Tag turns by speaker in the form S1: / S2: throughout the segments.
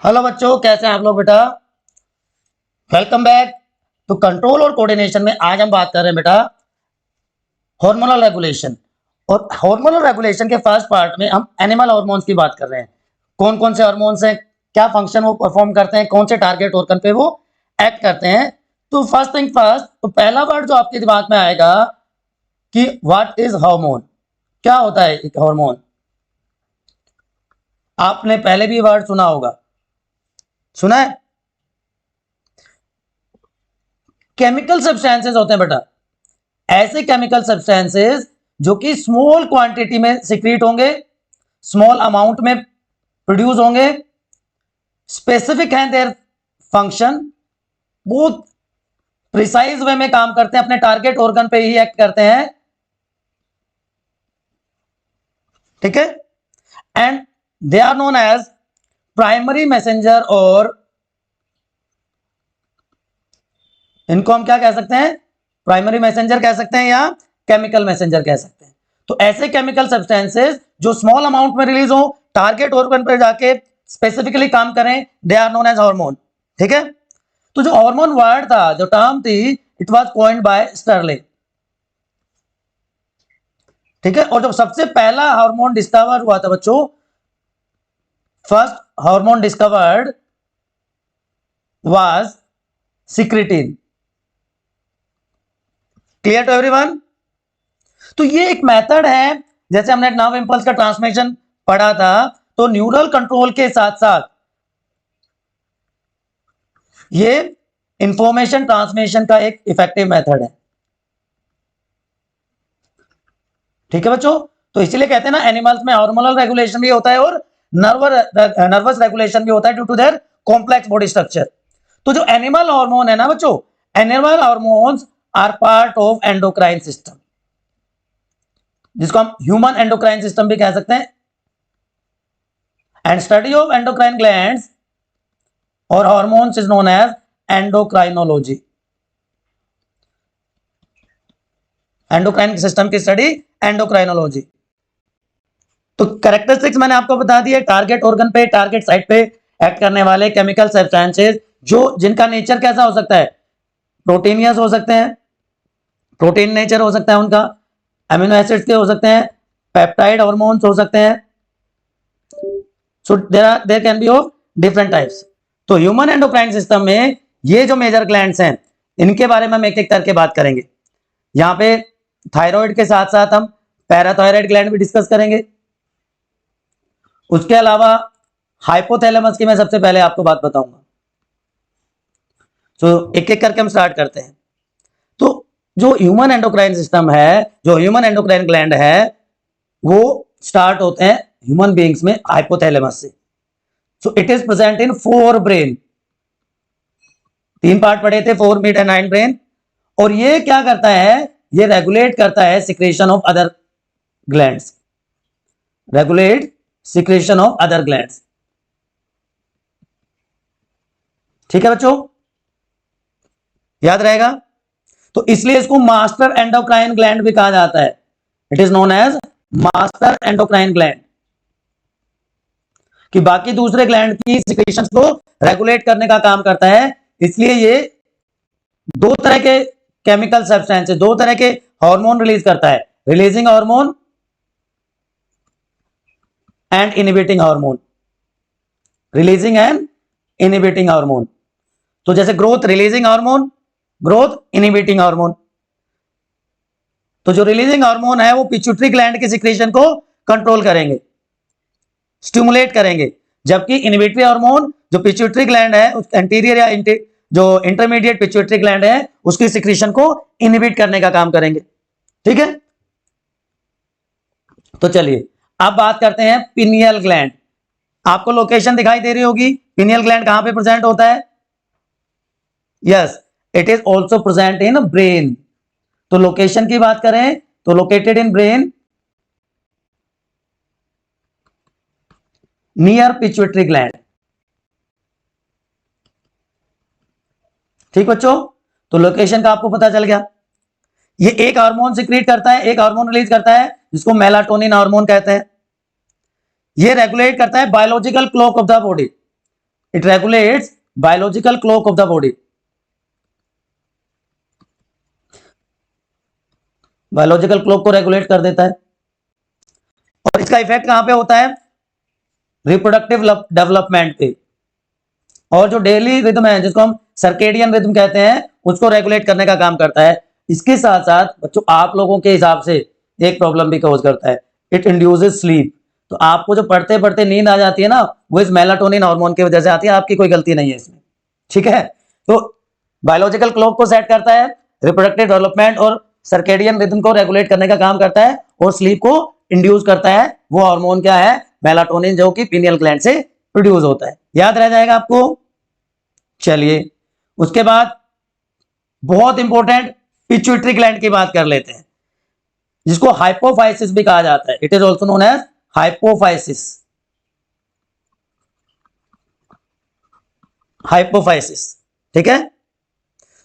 S1: Hello बच्चों, कैसे हैं आप लोग बेटा। Welcome back. तो कंट्रोल और कोऑर्डिनेशन में आज हम बात कर रहे हैं बेटा हार्मोनल रेगुलेशन। और हार्मोनल रेगुलेशन के फर्स्ट पार्ट में हम एनिमल हार्मोन्स की बात कर रहे हैं। कौन कौन से हार्मोन्स हैं, क्या फंक्शन वो परफॉर्म करते हैं, कौन से टारगेट ऑर्गन पे वो एक्ट करते हैं। तो फर्स्ट थिंग फर्स्ट, तो पहला वर्ड जो आपके दिमाग में आएगा कि व्हाट इज हार्मोन, क्या होता है एक हार्मोन। आपने पहले भी वर्ड सुना होगा, सुना है। केमिकल सब्सटेंसेस होते हैं बेटा, ऐसे केमिकल सब्सटेंसेस जो कि स्मॉल क्वांटिटी में सिक्रीट होंगे, स्मॉल अमाउंट में प्रोड्यूस होंगे, स्पेसिफिक हैं देयर फंक्शन, बहुत प्रिसाइज वे में काम करते हैं, अपने टारगेट ऑर्गन पे ही एक्ट करते हैं, ठीक है। And they are known as primary messenger, और इनको हम क्या कह सकते हैं, प्राइमरी मैसेंजर कह सकते हैं या केमिकल मैसेंजर कह सकते हैं। तो ऐसे केमिकल सब्सटेंसेस जो स्मॉल अमाउंट में रिलीज हो, टारगेट ऑर्गन पर जाके स्पेसिफिकली काम करें, they are known as hormone, ठीक है। तो जो हार्मोन वर्ड था, जो टर्म थी, it was coined by Starling, ठीक है। और जब सबसे पहला हार्मोन डिस्कवर हुआ था बच्चों, first hormone discovered was secretin. Clear to everyone. तो ये एक मेथड है, जैसे हमने नर्व इंपल्स का ट्रांसमिशन पढ़ा था, तो न्यूरल कंट्रोल के साथ साथ ये इंफॉर्मेशन ट्रांसमिशन का एक इफेक्टिव मेथड है, ठीक है बच्चों। तो इसलिए कहते हैं ना, एनिमल्स में हार्मोनल रेगुलेशन भी होता है और नर्वस रेगुलेशन भी होता है due to their complex body structure. तो जो एनिमल हार्मोन है ना बच्चों, animal hormones are part of endocrine system, जिसको हम ह्यूमन एंडोक्राइन सिस्टम भी कह सकते हैं। And study of endocrine glands और hormones is known as endocrinology. Endocrine system की स्टडी एंडोक्राइनोलॉजी। तो कैरेक्टरिस्टिक्स मैंने आपको बता दिया, टारगेट ऑर्गन पे, टारगेट साइट पे एक्ट करने वाले केमिकल सब्सटेंसेस, जो जिनका नेचर कैसा हो सकता है, प्रोटीनियस हो सकते हैं, प्रोटीन नेचर हो सकता है उनका, अमीनो एसिड्स के हो सकते हैं, पेप्टाइड हार्मोन्स हो सकते हैं। So there can be of different types. तो ह्यूमन एंडोक्राइन सिस्टम में ये जो मेजर ग्लैंड्स हैं, इनके बारे में हम एक एक करके बात करेंगे। यहाँ पे थायराइड के साथ साथ हम पैराथायराइड ग्लैंड भी डिस्कस करेंगे। उसके अलावा हाइपोथैलेमस की मैं सबसे पहले आपको बात बताऊंगा। तो एक एक करके हम स्टार्ट करते हैं। तो जो ह्यूमन एंडोक्राइन सिस्टम है, जो ह्यूमन एंडोक्राइन ग्लैंड है, वो स्टार्ट होते हैं ह्यूमन बीइंग्स में हाइपोथैलेमस से। So it is present in 4 brain, 3 part पढ़े थे, 4 मिड एंड 9 ब्रेन। और ये क्या करता है, ये रेगुलेट करता है secretion of other glands, regulate secretion of other glands, ठीक है बच्चों, याद रहेगा। तो इसलिए इसको मास्टर एंडोक्राइन ग्लैंड भी कहा जाता है। It is known as master endocrine gland, कि बाकी दूसरे ग्लैंड की सिक्रेशंस को रेगुलेट करने का काम करता है। इसलिए ये 2 तरह के केमिकल सब्सटेंसेस, 2 तरह के हार्मोन रिलीज करता है, releasing hormone and inhibiting hormone, releasing and inhibiting hormone. तो जैसे growth releasing hormone, growth inhibiting hormone. तो जो रिलीजिंग हार्मोन है वो पिट्यूटरी ग्लैंड की सिक्रेशन को कंट्रोल करेंगे, स्टिमुलेट करेंगे, जबकि इनहिबिटरी हार्मोन जो पिट्यूटरी ग्लैंड है, उस एंटीरियर या जो इंटरमीडिएट पिट्यूटरी ग्लैंड है, उसकी सिक्रेशन को इनहिबिट करने का काम करेंगे, ठीक है। तो चलिए अब बात करते हैं पिनियल ग्लैंड। आपको लोकेशन दिखाई दे रही होगी, पिनियल ग्लैंड कहां पे प्रेजेंट होता है। Yes, it is also present in brain. तो लोकेशन की बात करें तो located in brain near pituitary gland, ठीक बच्चों। तो लोकेशन का आपको पता चल गया। ये एक हार्मोन सिक्रीट करता है, एक हार्मोन रिलीज करता है, जिसको मेलाटोनिन हार्मोन कहते हैं। ये रेगुलेट करता है biological clock of the body. It regulates biological clock of the body. Biological clock को रेगुलेट कर देता है। और इसका इफेक्ट कहां पे होता है? रिप्रोडक्टिव डेवलपमेंट पे। और जो डेली रिदम है जिसको हम सर्केडियन रिदम कहते हैं, उसको रेगुलेट करने का काम करता है। इसके साथ साथ बच्चों आप लोगों के हिसाब से एक प्रॉब्लम भी कॉज करता है, इट इंड्यूसेस स्लीप। तो आपको जो पढ़ते पढ़ते नींद आ जाती है ना, वो इस मेलाटोनिन हार्मोन की वजह से आती है, आपकी कोई गलती नहीं है इसमें, ठीक है। तो बायोलॉजिकल क्लॉक को सेट करता है, रिप्रोडक्टिव डेवलपमेंट और सर्केडियन रिदम को रेगुलेट करने का काम करता है, और स्लीप को इंड्यूस करता है। वो हार्मोन क्या है? मेलाटोनिन, जो कि पीनियल ग्लैंड से प्रोड्यूस होता है। याद रह जाएगा आपको। चलिए उसके बाद बहुत इंपॉर्टेंट पिट्यूटरी ग्लैंड की बात कर लेते हैं, जिसको हाइपोफाइसिस भी कहा जाता है। It is also known as hypophysis. Hypophysis, ठीक है।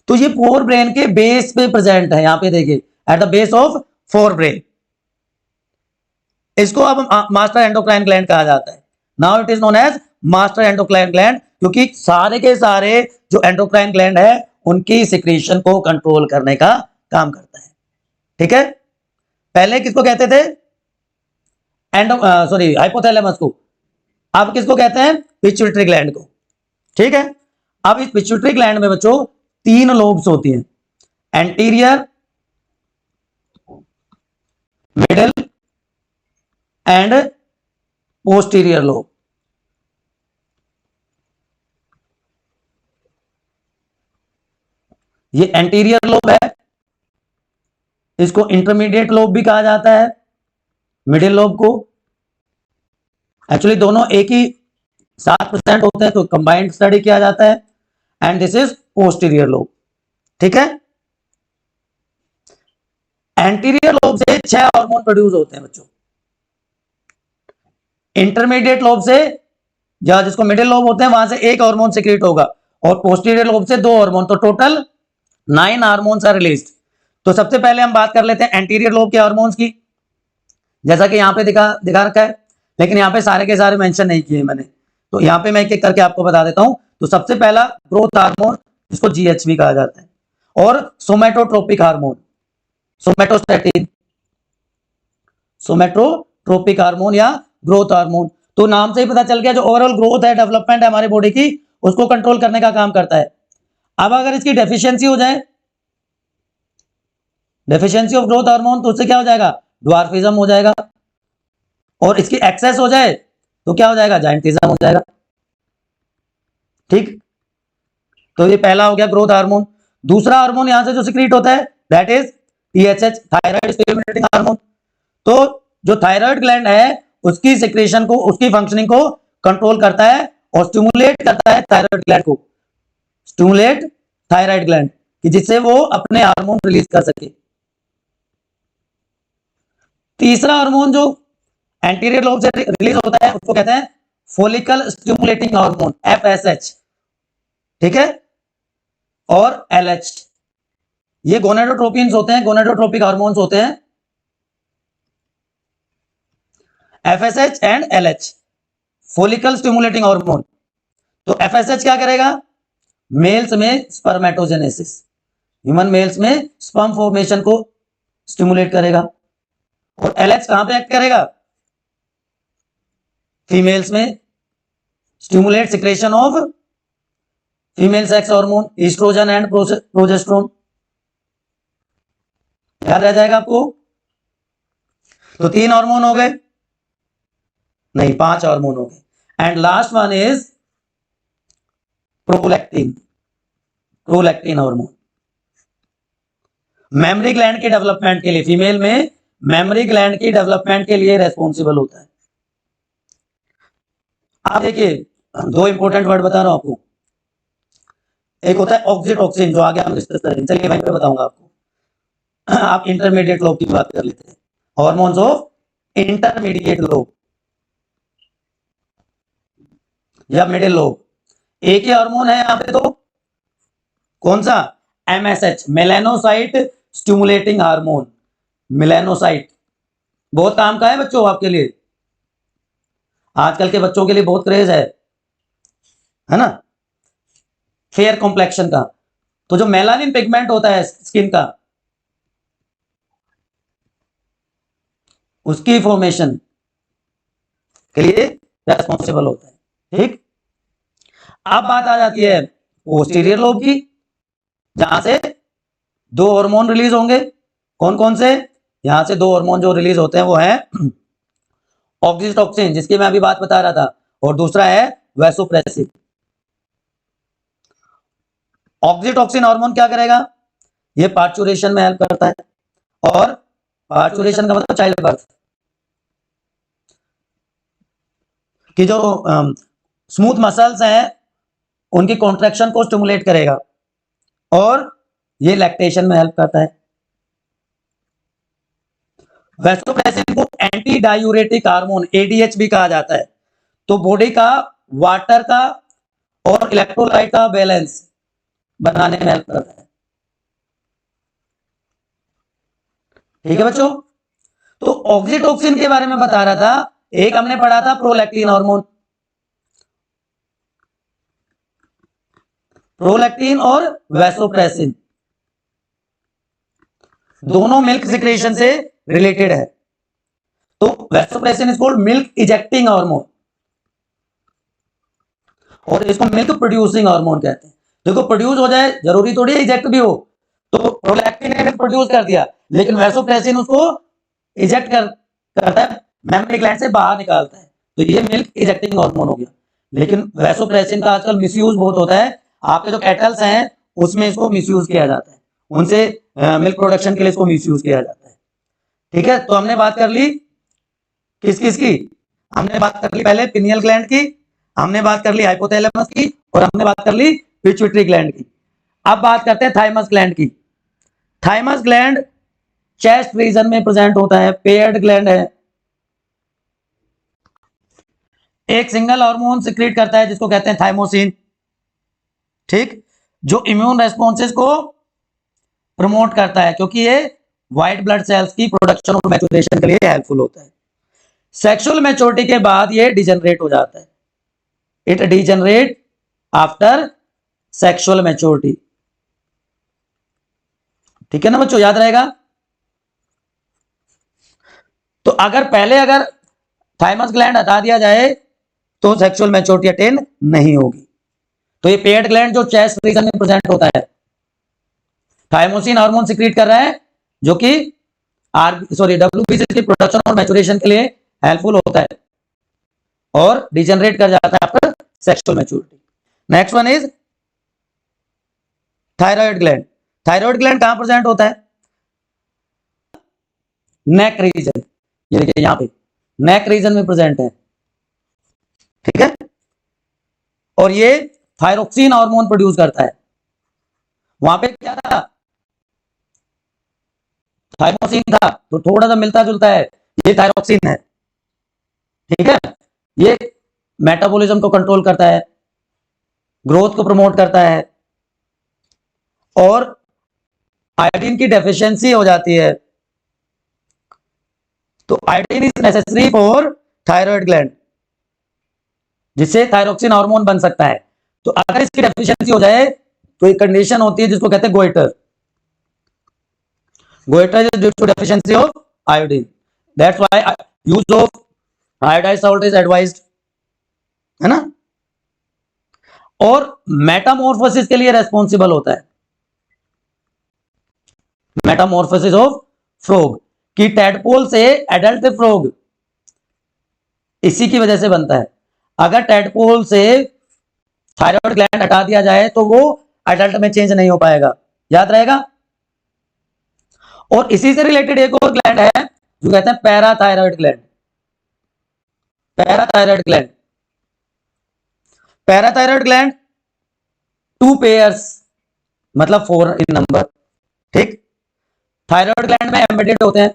S1: तो ये फोर ब्रेन के बेस पे प्रेजेंट है, यहां पे देखिए, at the base of forebrain. इसको अब मास्टर एंडोक्राइन ग्लैंड कहा जाता है। Now it is known as master endocrine gland, क्योंकि सारे के सारे जो एंडोक्राइन ग्लैंड है उनकी सिक्रीशन को कंट्रोल करने का काम करता है, ठीक है। पहले किसको कहते थे? हाइपोथैलेमस को। अब किसको कहते हैं? पिट्यूटरी ग्लैंड को, ठीक है। अब इस पिट्यूटरी ग्लैंड में बच्चों 3 लोब्स होती हैं, anterior, middle and posterior lobe. ये एंटीरियर लोब है, इसको इंटरमीडिएट लोब भी कहा जाता है, मिडिल लोब को। एक्चुअली दोनों एक ही साथ प्रेजेंट होते हैं, तो कंबाइंड स्टडी किया जाता है। And this is posterior lobe, ठीक है। एंटीरियर लोब से 6 हार्मोन प्रोड्यूस होते हैं बच्चों। इंटरमीडिएट लोब से, या जिसको मिडिल लोब होते हैं, वहां से 1 हार्मोन सीक्रेट होगा, और पोस्टीरियर लोब से 2 हार्मोन, तो टोटल 9 हार्मोन्स आर रिलीज्ड। तो सबसे पहले हम बात कर लेते हैं एंटीरियर लोब के हार्मोन्स की, जैसा कि यहां पे दिखा रखा है, लेकिन यहां पे सारे के सारे मेंशन नहीं किए मैंने, तो यहां पे मैं एक एक करके आपको बता देता हूं। तो सबसे पहला ग्रोथ हार्मोन, जिसको जीएचबी कहा जाता है, और सोमेटोट्रोपिक हार्मोन, सोमेटोस्टैटिन, सोमेटोट्रोपिक हार्मोन या ग्रोथ हार्मोन। तो नाम से ही पता चल गया, जो ओवरऑल ग्रोथ है, डेवलपमेंट है हमारी बॉडी की, उसको कंट्रोल करने का काम करता है। अब अगर इसकी डेफिशिएंसी हो जाए, डेफिशिएंसी ऑफ ग्रोथ हार्मोन, तो उससे क्या हो जाएगा? ड्वार्फिज्म हो जाएगा। और इसकी एक्सेस हो जाए तो क्या हो जाएगा? जायंटिज्म हो जाएगा, ठीक। तो ये पहला हो गया ग्रोथ हार्मोन। दूसरा हार्मोन यहां से जो सीक्रेट होता है, that is TSH, thyroid stimulating hormone. तो जो थायराइड ग्लैंड है उसकी सिक्रेशन को, उसकी फंक्शनिंग को कंट्रोल करता है और स्टिमुलेट करता है थायराइड ग्लैंड को, स्टिमुलेट थायराइड ग्लैंड, कि जिससे वो अपने हार्मोन रिलीज कर सके। तीसरा हार्मोन जो एंटीरियर लोब से रिलीज होता है, उसको कहते हैं फॉलिकल स्टिमुलेटिंग हार्मोन, एफएसएच, ठीक है, और एलएच। ये गोनेडोट्रोपिन्स होते हैं, गोनेडोट्रोपिक हार्मोन्स होते हैं, FSH and LH, follicle stimulating hormone. तो एफएसएच क्या करेगा? मेल्स में स्पर्मेटोजेनेसिस, ह्यूमन मेल्स में स्पर्म फॉर्मेशन को स्टिमुलेट करेगा। और एलएच कहां पे एक्ट करेगा? फीमेल्स में, stimulate secretion of female sex hormone, oestrogen and progesterone. याद रह जाएगा आपको। तो 3 हार्मोन हो गए, नहीं 5 हार्मोन हो गए। And last one is prolactin, prolactin hormone. Memory gland के डेवलपमेंट के लिए, फीमेल में मेमोरी ग्लैंड की डेवलपमेंट के लिए रेस्पॉन्सिबल होता है। आप देखिए 2 इंपॉर्टेंट वर्ड बता रहा हूं आपको, एक होता है ऑक्सीटोसिन, जो आगे हम डिस्कस करेंगे, चलिए वहीं पे बताऊंगा आपको। आप इंटरमीडिएट लोब की बात कर लेते हैं, हार्मोन्स ऑफ इंटरमीडिएट लोब या मिडिल लोब। एक ही हार्मोन है यहां पे, तो कौन सा? MSH, melanocyte stimulating hormone. Melanocyte बहुत काम का है बच्चों आपके लिए, आजकल के बच्चों के लिए बहुत क्रेज है। है ना, फेयर कॉम्प्लेक्शन का। तो जो मेलानिन पिगमेंट होता है स्किन का, उसकी फॉर्मेशन के लिए रेस्पॉन्सिबल होता है। ठीक, अब बात आ जाती है पोस्टीरियर लोब की, जहां से दो हार्मोन रिलीज होंगे। कौन कौन से? यहां से दो हार्मोन जो रिलीज होते हैं वो है ऑक्सीटोसिन, जिसकी मैं अभी बात बता रहा था, और दूसरा है वैसोप्रेसिन। ऑक्सीटोसिन हार्मोन क्या करेगा? ये पार्चुरेशन में हेल्प करता है, और पार्चुरेशन का मतलब चाइल्ड बर्थ की जो स्मूथ मसल्स हैं उनकी कॉन्ट्रैक्शन को स्टिमुलेट करेगा, और ये लैक्टेशन में हेल्प करता है। वैसोप्रेसिन को एंटी डायूरेटिक हार्मोन एडीएच भी कहा जाता है। तो बॉडी का वाटर का और इलेक्ट्रोलाइट का बैलेंस बनाने में हेल्प करता है। ठीक है बच्चों, तो ऑक्सीटोसिन के बारे में बता रहा था। एक हमने पढ़ा था प्रोलैक्टिन हार्मोन, प्रोलैक्टिन और वैसोप्रेसिन दोनों मिल्क सिक्रेशन से रिलेटेड है। तो vasopressin is called milk ejecting hormone, और इसको मिल्क प्रोड्यूसिंग हार्मोन कहते हैं। देखो, प्रोड्यूस हो जाए जरूरी थोड़ी है इजेक्ट भी हो। तो प्रोलैक्टिन ने प्रोड्यूस कर दिया, लेकिन वैसोप्रेसिन उसको इजेक्ट करता है, मेम्ब्रेन ग्लैंड से बाहर निकालता है। तो ये मिल्क इजेक्टिंग हार्मोन हो गया। लेकिन वैसोप्रेसिन का आजकल मिसयूज बहुत होता है। आपके जो कैटल्स हैं उसमें इसको मिसयूज किया जाता है, उनसे मिल्क प्रोडक्शन के लिए इसको मिसयूज किया जाता है। ठीक है, तो हमने बात कर ली किस किस की? हमने बात कर ली पहले पिनियल ग्लैंड की, हमने बात कर ली हाइपोथैलेमस की, और हमने बात कर ली पिट्यूटरी ग्लैंड की। अब बात करते हैं थाइमस ग्लैंड की। थाइमस ग्लैंड चेस्ट रीजन में प्रेजेंट होता है, पेयर्ड ग्लैंड है। एक सिंगल हार्मोन सिक्रीट करता है जिसको कहते हैं थाइमोसिन। ठीक, जो इम्यून रेस्पॉन्सेस को प्रमोट करता है, क्योंकि ये व्हाइट ब्लड सेल्स की प्रोडक्शन और मैच्योरेशन के लिए हेल्पफुल होता है। सेक्सुअल मैच्योरिटी के बाद ये डिजेनरेट हो जाता है, it degenerate after sexual maturity. ठीक है ना बच्चों, याद रहेगा। तो अगर थाइमस ग्लैंड हटा दिया जाए तो सेक्सुअल मैच्योरिटी अटेन नहीं होगी। तो ये पेयर्ड ग्लैंड जो चेस्ट रीजन में प्रेजेंट होता है, थाइमोसिन हार्मोन सिक्रीट कर रहा है, जो कि डब्ल्यूबीसी की प्रोडक्शन और मैच्योरेशन के लिए हेल्पफुल होता है, और डिजेनरेट कर जाता है after sexual maturity. Next one is thyroid gland. Thyroid gland कहां प्रेजेंट होता है? नेक रीजन, ये देखिए यहां पे नेक रीजन में प्रेजेंट है। ठीक है, और ये थायरोक्सिन हार्मोन प्रोड्यूस करता है। वहां पे क्या था? थाइमोसिन था, तो थोड़ा सा मिलता जुलता है, ये थायरोक्सिन है। ठीक है, ये मेटाबॉलिज्म को कंट्रोल करता है, ग्रोथ को प्रमोट करता है, और आयोडीन की डेफिशिएंसी हो जाती है तो iodine is necessary for thyroid gland, जिससे थायरोक्सिन हार्मोन बन सकता है। तो अगर इसकी डेफिशिएंसी हो जाए तो एक कंडीशन होती है जिसको कहते हैं goitre. Goitre is due to deficiency of iodine, that's why use of iodised salt is advised, है ना। और मेटामॉर्फोसिस के लिए रेस्पॉन्सिबल होता है, मेटामॉर्फोसिस ऑफ फ्रॉग, कि टैडपोल से एडल्ट फ्रॉग इसी की वजह से बनता है। अगर टैडपोल से थायराइड ग्लैंड हटा दिया जाए तो वो एडल्ट में चेंज नहीं हो पाएगा, याद रहेगा। और इसी से रिलेटेड एक और ग्लैंड है जो कहते हैं parathyroid gland. Parathyroid gland, parathyroid gland 2 pairs, मतलब 4 इन नंबर। ठीक, थायराइड ग्लैंड में एम्बेडेड होते हैं,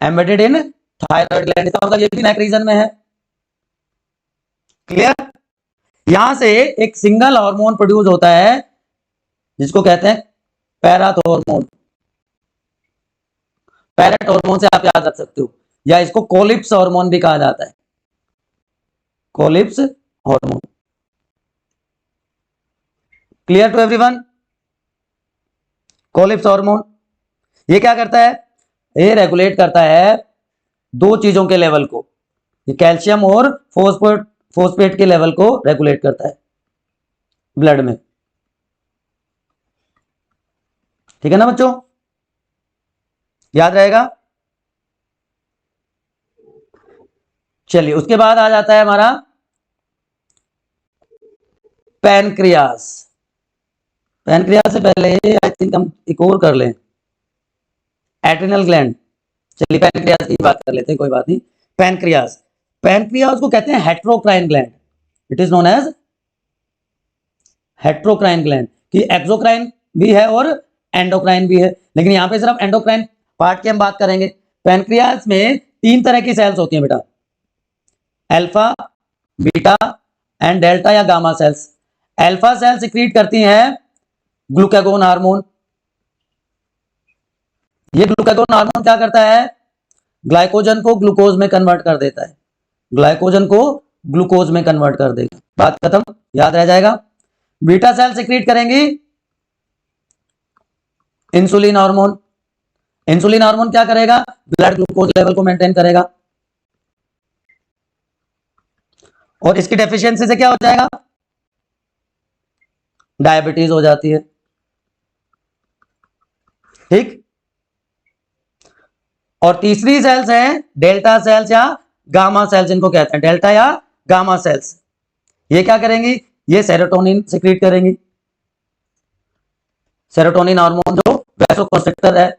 S1: एम्बेडेड इन थायराइड ग्लैंड, इसका मतलब ये भी नेक रीजन में है। क्लियर। यहां से एक सिंगल हार्मोन प्रोड्यूस होता है जिसको कहते हैं पैराथ हार्मोन। पैरेट हार्मोन से आप याद रख सकते हो, या इसको कोलिप्स हार्मोन भी कहा जाता है। Collip's hormone. Clear to everyone? Collip's hormone ये क्या करता है? ये रेगुलेट करता है दो चीजों के लेवल को, ये कैल्शियम और फोस्फेट के लेवल को रेगुलेट करता है ब्लड में। ठीक है ना बच्चों, याद रहेगा? चलिए उसके बाद आ जाता है हमारा पैनक्रियास। पैनक्रियास से पहले आई थिंक हम एक और कर लें, एड्रिनल ग्लैंड। चलिए पैनक्रियास की बात कर लेते हैं, कोई बात नहीं। पैनक्रियास, पैनक्रियास को कहते हैं heterocrine gland. It is known as heterocrine gland, कि एक्सोक्राइन भी है और एंडोक्राइन भी है, लेकिन यहां पे सिर्फ एंडोक्राइन पार्ट की हम बात करेंगे। पैनक्रियास में 3 तरह की सेल्स होती हैं बेटा, अल्फा, बीटा एंड डेल्टा या gamma cells. Alpha cell secrete करती हैं ग्लूकागोन हार्मोन। ये ग्लूकागोन हार्मोन क्या करता है? ग्लाइकोजन को ग्लूकोज में कन्वर्ट कर देता है, ग्लाइकोजन को ग्लूकोज में कन्वर्ट कर देगा। बात खत्म, याद रह जाएगा। बीटा सेल सिक्रीट करेंगी इंसुलिन हार्मोन। इंसुलिन हार्मोन क्या करेगा? ब्लड ग्लूकोज लेवल को मेंटेन करेगा, और इसकी डेफिशिएंसी से क्या हो जाएगा? डायबिटीज हो जाती है। ठीक। और तीसरी सेल्स है डेल्टा सेल्स या गामा सेल्स, इनको कहते हैं डेल्टा या गामा सेल्स। ये क्या करेंगी? ये सेरोटोनिन सिक्रीट करेंगी, सेरोटोनिन हार्मोन जो वैसोकंस्ट्रिक्टर है,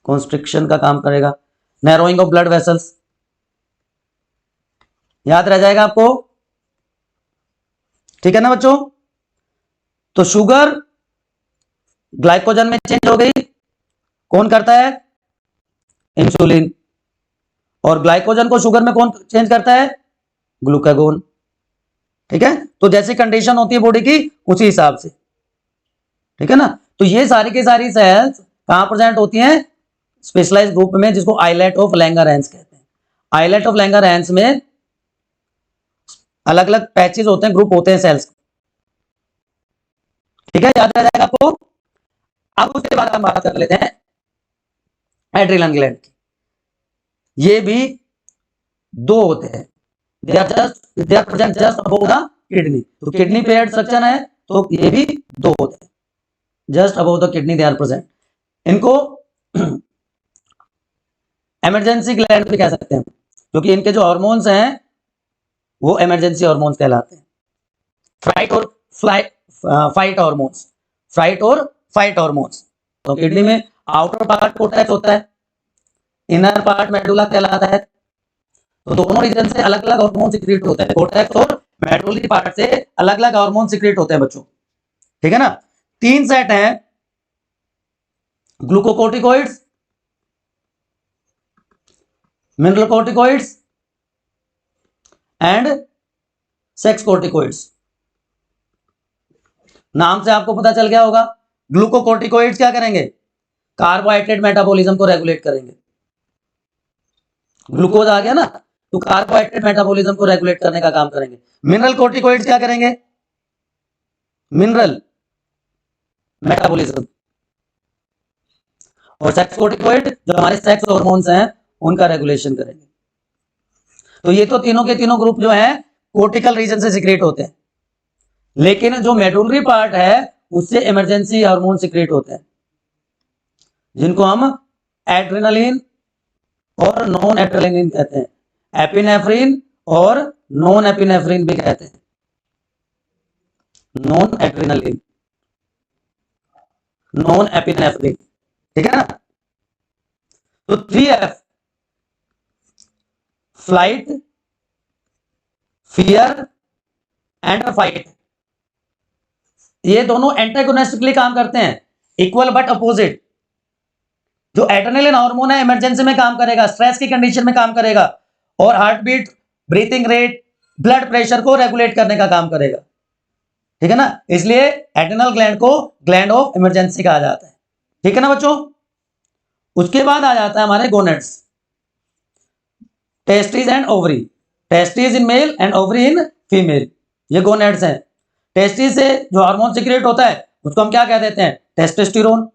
S1: कॉन्स्ट्रिक्शन का काम करेगा, नैरोइंग ऑफ ब्लड वेसल्स। याद रह जाएगा आपको? ठीक है ना बच्चों? तो शुगर ग्लाइकोजन में चेंज हो गई, कौन करता है? इंसुलिन। और ग्लाइकोजन को शुगर में कौन चेंज करता है? ग्लूकागोन। ठीक है, तो जैसी कंडीशन होती है बॉडी की उसी हिसाब से। ठीक है ना? तो ये सारी की सारी सेल्स कहां प्रेजेंट होती हैं? स्पेशलाइज्ड ग्रुप में, जिसको आइलेट ऑफ लैंगरहैंस कहते हैं। आइलेट ऑफ लैंगरहैंस में अलग अलग पैचेस होते हैं, ग्रुप होते हैं सेल्स। ठीक है, याद रह जाएगा आपको? अब उसके बाद हम बात कर लेते हैं एड्रिनल ग्लैंड की। ये भी 2 होते हैं, they are present just above the kidney. तो किडनी पेयर्ड स्ट्रक्चर है, तो ये भी 2 होते हैं, just above the kidney they are present. इनको इमरजेंसी ग्लैंड भी कह सकते हैं, क्योंकि इनके जो हार्मोन्स हैं वो इमरजेंसी हार्मोन्स कहलाते हैं। फाइट हार्मोन्स, फाइट और फाइट हार्मोन्स। तो किडनी में आउटर पार्ट कोर्टेक्स होता है, इनर पार्ट मेडुला कहलाता है। तो दोनों रीजन से अलग अलग हार्मोन सिक्रीट होते हैं, कोर्टेक्स और मेडुलरी पार्ट से अलग अलग हार्मोन सिक्रीट होते हैं बच्चों। ठीक है ना? 3 सेट हैं, glucocorticoids, mineral corticoids and sex corticoids. नाम से आपको पता चल गया होगा। ग्लूकोकोर्टिकोइड्स क्या करेंगे? कार्बोहाइड्रेट मेटाबॉलिज्म को रेगुलेट करेंगे। ग्लूकोज आ गया ना, तो कार्बोहाइड्रेट मेटाबॉलिज्म को रेगुलेट करने का काम करेंगे। मिनरल कोर्टिकोइड्स क्या करेंगे? Mineral metabolism. और सेक्स कोर्टिकोइड जो हमारे सेक्स हार्मोन्स हैं उनका रेगुलेशन करेंगे। तो ये तो तीनों के तीनों ग्रुप जो हैं कोर्टिकल रीजन से सिक्रेट होते हैं, लेकिन जो मेडुलरी पार्ट है उससे इमरजेंसी हार्मोन सिक्रेट होते हैं, जिनको हम एड्रेनालिन और नॉन एड्रेनालिन कहते हैं, एपिनेफ्रिन और नॉन एपिनेफ्रिन भी कहते हैं। Non adrenaline, non epinephrine. ठीक है ना? तो 3F, flight, fear and fight, ये दोनों एंटागोनिस्टिकली काम करते हैं, इक्वल बट अपोजिट। जो एड्रेनालिन हार्मोन है इमरजेंसी में काम करेगा, स्ट्रेस की कंडीशन में काम करेगा, और heart beat, breathing rate, blood pressure को रेगुलेट करने का काम करेगा। ठीक है ना? इसलिए एड्रेनल ग्लैंड को ग्लैंड ऑफ इमरजेंसी कहा जाता है। ठीक है ना बच्चों? उसके बाद आ जाता है हमारे gonads. Testis and ovary, testis in male and ovary in female, ये गोनेड्स हैं। टेस्टिस से जो हार्मोन सिक्रेट होता है उसको हम क्या कह देते हैं, टेस्टोस्टेरोन,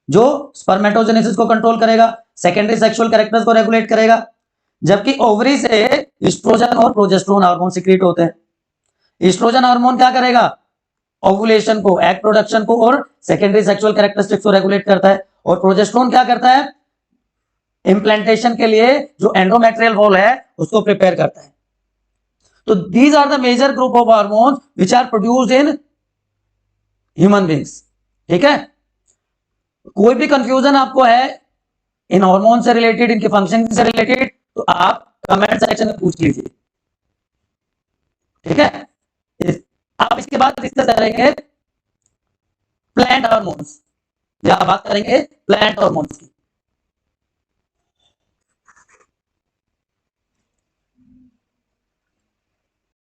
S1: जो स्पर्मेटोजेनेसिस को कंट्रोल करेगा, सेकेंडरी सेक्सुअल कैरेक्टर्स को रेगुलेट करेगा। जबकि ओवरी से एस्ट्रोजन और प्रोजेस्टेरोन हार्मोन सिक्रेट होते हैं। एस्ट्रोजन हार्मोन क्या करेगा, ओवुलेशन को, एग प्रोडक्शन को और सेकेंडरी सेक्सुअल कैरेक्टरिस्टिक्स को रेगुलेट करता है। और प्रोजेस्टेरोन क्या करता है, इंप्लांटेशन के लिए जो एंडोमेट्रियल वॉल है उसको प्रिपेयर करता है। तो these are the major group of hormones which are produced in human beings. ठीक है, कोई भी कंफ्यूजन आपको है इन हार्मोन से रिलेटेड, इनके फंक्शन से रिलेटेड, तो आप कमेंट सेक्शन में पूछ लीजिए। ठीक है, आप इसके बाद डिस्कस करेंगे प्लांट हार्मोन्स, या बात करेंगे प्लांट हार्मोन्स की।